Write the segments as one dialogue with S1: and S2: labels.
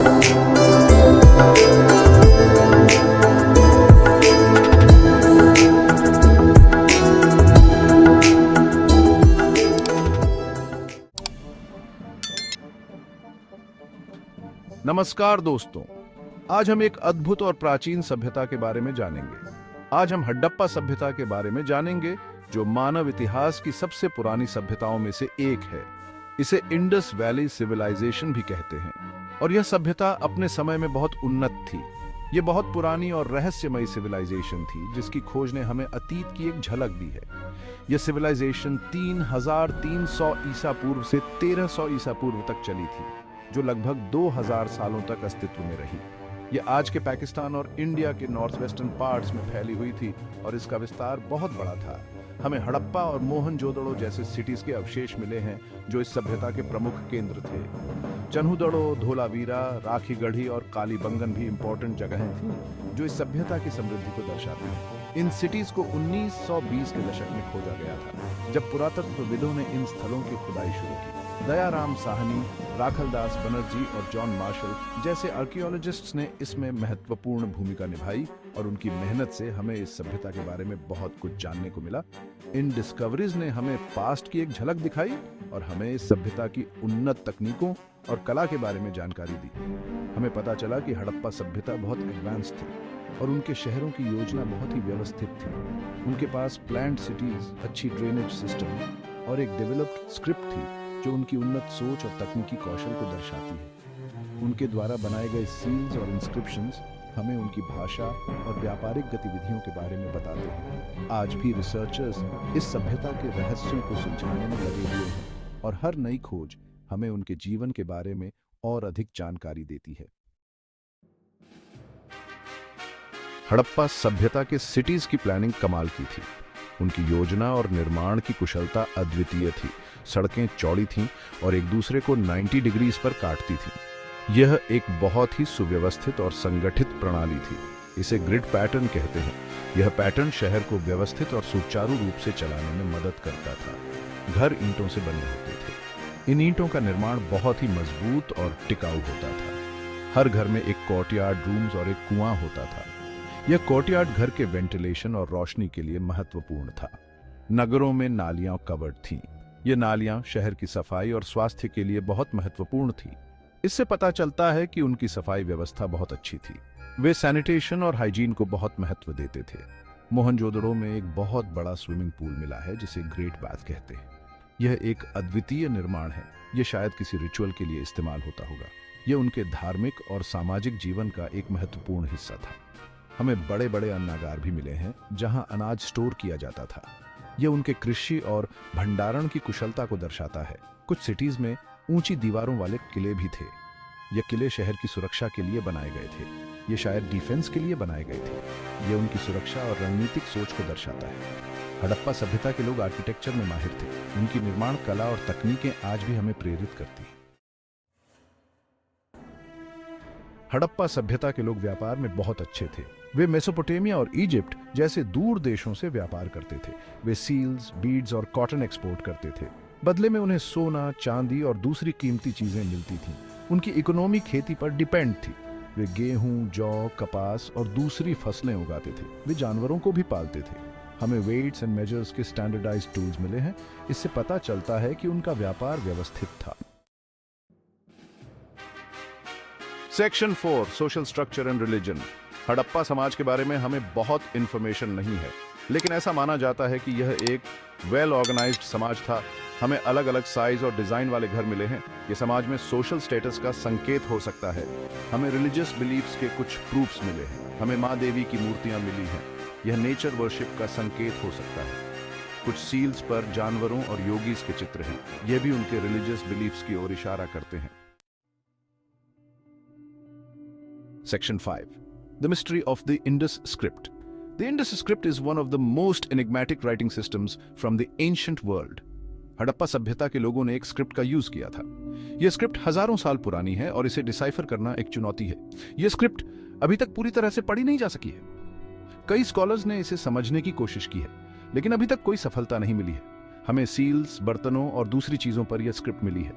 S1: नमस्कार दोस्तों, आज हम एक अद्भुत और प्राचीन सभ्यता के बारे में जानेंगे। आज हम हड़प्पा सभ्यता के बारे में जानेंगे, जो मानव इतिहास की सबसे पुरानी सभ्यताओं में से एक है। इसे इंडस वैली सिविलाइजेशन भी कहते हैं और यह सभ्यता अपने समय में बहुत उन्नत थी। ये बहुत पुरानी और रहस्यमयी सिविलाइजेशन थी, जिसकी खोज ने हमें अतीत की एक झलक दी है। यह सिविलाइजेशन 3300 ईसा पूर्व से 1300 ईसा पूर्व तक चली थी, जो लगभग 2000 सालों तक अस्तित्व में रही। यह आज के पाकिस्तान और इंडिया के नॉर्थ वेस्टर्न पार्ट्स में फैली हुई थी और इसका विस्तार बहुत बड़ा था। हमें हड़प्पा और मोहनजोदड़ो जैसे सिटीज के अवशेष मिले हैं, जो इस सभ्यता के प्रमुख केंद्र थे। चन्हुदड़ो, धोलावीरा, राखीगढ़ी और कालीबंगन भी इंपॉर्टेंट जगहें थीं, जो इस सभ्यता की समृद्धि को दर्शाती हैं। इन सिटीज को 1920 के दशक में खोजा गया था, जब पुरातत्वविदों ने इन स्थलों की खुदाई शुरू की। दयाराम साहनी, राखलदास बनर्जी और जॉन मार्शल जैसे आर्कियोलॉजिस्ट्स ने इसमें महत्वपूर्ण भूमिका निभाई और उनकी मेहनत से हमें इस सभ्यता के बारे में बहुत कुछ जानने को मिला। इन डिस्कवरीज ने हमें पास्ट की एक झलक दिखाई और हमें इस सभ्यता की उन्नत तकनीकों और कला के बारे में जानकारी दी। हमें पता चला कि हड़प्पा सभ्यता बहुत एडवांस थी और उनके शहरों की योजना बहुत ही व्यवस्थित थी। उनके पास प्लान्ड सिटीज, अच्छी ड्रेनेज सिस्टम और एक डेवलप्ड स्क्रिप्ट थी, जो उनकी उन्नत सोच और तकनीकी कौशल को दर्शाती है। उनके द्वारा बनाए गए सील्स और इंस्क्रिप्शंस हमें उनकी भाषा और व्यापारिक गतिविधियों के बारे में बताते हैं। आज भी रिसर्चर्स इस सभ्यता के रहस्यों को सुलझाने में लगे हुए हैं और हर नई खोज हमें उनके जीवन के बारे में और अधिक जानकारी देती है। हड़प्पा सभ्यता के सिटीज की प्लानिंग कमाल की थी। उनकी योजना और निर्माण की कुशलता अद्वितीय थी। सड़कें चौड़ी थीं और एक दूसरे को 90 डिग्रीज पर काटती थीं। यह एक बहुत ही सुव्यवस्थित और संगठित प्रणाली थी। इसे ग्रिड पैटर्न कहते हैं। यह पैटर्न शहर को व्यवस्थित और सुचारू रूप से चलाने में मदद करता था। घर ईंटों से बने होते थे। इन ईंटों का निर्माण बहुत ही मजबूत और टिकाऊ होता था। हर घर में एक कोर्टयार्ड, रूम्स और एक कुआं होता था। यह कोर्टयार्ड घर के वेंटिलेशन और रोशनी के लिए महत्वपूर्ण था। नगरों में नालियां कवर्ड थीं। ये नालियां शहर की सफाई और स्वास्थ्य के लिए बहुत महत्वपूर्ण थी। इससे पता चलता है कि उनकी सफाई व्यवस्था बहुत अच्छी थी। वे सैनिटेशन और हाइजीन को बहुत महत्व देते थे। मोहनजोदड़ो में एक बहुत बड़ा स्विमिंग पूल मिला है, जिसे ग्रेट बाथ कहते हैं। यह एक अद्वितीय निर्माण है। यह शायद किसी रिचुअल के लिए इस्तेमाल होता होगा। यह उनके धार्मिक और सामाजिक जीवन का एक महत्वपूर्ण हिस्सा था। हमें बड़े बड़े अन्नागार भी मिले हैं, जहां अनाज स्टोर किया जाता था। यह उनके कृषि और भंडारण की कुशलता को दर्शाता है। कुछ सिटीज में ऊंची दीवारों वाले किले भी थे। ये किले शहर की सुरक्षा के लिए बनाए गए थे। ये शायद डिफेंस के लिए बनाए गए थे। ये उनकी सुरक्षा और रणनीतिक सोच को दर्शाता है। हड़प्पा सभ्यता के लोग आर्किटेक्चर में माहिर थे। उनकी निर्माण कला और तकनीकें आज भी हमें प्रेरित करती हैं। हड़प्पा सभ्यता के लोग व्यापार में बहुत अच्छे थे। वे मेसोपोटामिया और इजिप्ट जैसे दूर देशों से व्यापार करते थे। वे सील्स, बीड्स और कॉटन एक्सपोर्ट करते थे। बदले में उन्हें सोना, चांदी और दूसरी कीमती चीजें मिलती थीं। उनकी इकोनॉमी खेती पर डिपेंड थी। वे गेहूं, जौ, कपास और दूसरी फसलें उगाते थे। वे जानवरों को भी पालते थे। हमें वेट्स एंड मेजर्स के स्टैंडर्डाइज्ड टूल्स मिले हैं। इससे पता चलता है कि उनका व्यापार व्यवस्थित था। Section 4, social structure and religion. Harappa समाज के बारे में हमें बहुत इंफॉर्मेशन नहीं है, लेकिन ऐसा माना जाता है कि यह एक वेल ऑर्गेनाइज्ड समाज था। हमें अलग अलग साइज और डिजाइन वाले घर मिले हैं। ये समाज में सोशल स्टेटस का संकेत हो सकता है। हमें रिलीजियस बिलीफ्स के कुछ प्रूफ्स मिले हैं। हमें माँ देवी की मूर्तियां मिली हैं। यह नेचर वर्शिप का संकेत हो सकता है। कुछ सील्स पर जानवरों और योगीज के चित्र हैं। यह भी उनके रिलीजियस बिलीफ्स की ओर इशारा करते हैं। Section 5. The mystery of the Indus script. The Indus script is one of the most enigmatic writing systems from the ancient world. Harappa सभ्यता के लोगों ने एक स्क्रिप्ट का यूज किया था। यह स्क्रिप्ट हजारों साल पुरानी है और इसे डिसाइफर करना एक चुनौती है। यह स्क्रिप्ट अभी तक पूरी तरह से पढ़ी नहीं जा सकी है। कई स्कॉलर्स ने इसे समझने की कोशिश की है, लेकिन अभी तक कोई सफलता नहीं मिली है। हमें सील्स, बर्तनों और दूसरी चीजों पर यह स्क्रिप्ट मिली है।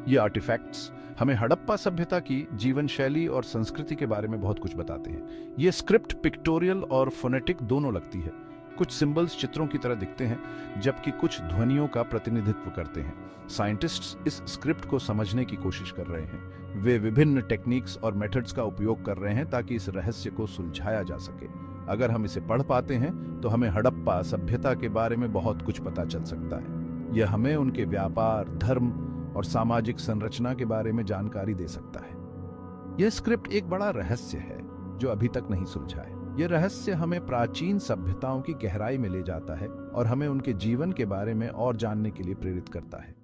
S1: ये आर्टिफैक्ट्स हमें हड़प्पा सभ्यता की जीवन शैली और संस्कृति के बारे में बहुत कुछ बताते हैं। ये स्क्रिप्ट पिक्टोरियल और फोनेटिक दोनों लगती है। कुछ सिंबल्स चित्रों की तरह दिखते हैं, जबकि कुछ ध्वनियों का प्रतिनिधित्व करते हैं। साइंटिस्ट्स इस स्क्रिप्ट को समझने की कोशिश कर रहे हैं। वे विभिन्न टेक्निक्स और मेथड्स का उपयोग कर रहे हैं ताकि इस रहस्य को सुलझाया जा सके। अगर हम इसे पढ़ पाते हैं तो हमें हड़प्पा सभ्यता के बारे में बहुत कुछ पता चल सकता है। यह हमें उनके व्यापार, धर्म और सामाजिक संरचना के बारे में जानकारी दे सकता है। यह स्क्रिप्ट एक बड़ा रहस्य है जो अभी तक नहीं सुलझा है। यह रहस्य हमें प्राचीन सभ्यताओं की गहराई में ले जाता है और हमें उनके जीवन के बारे में और जानने के लिए प्रेरित करता है।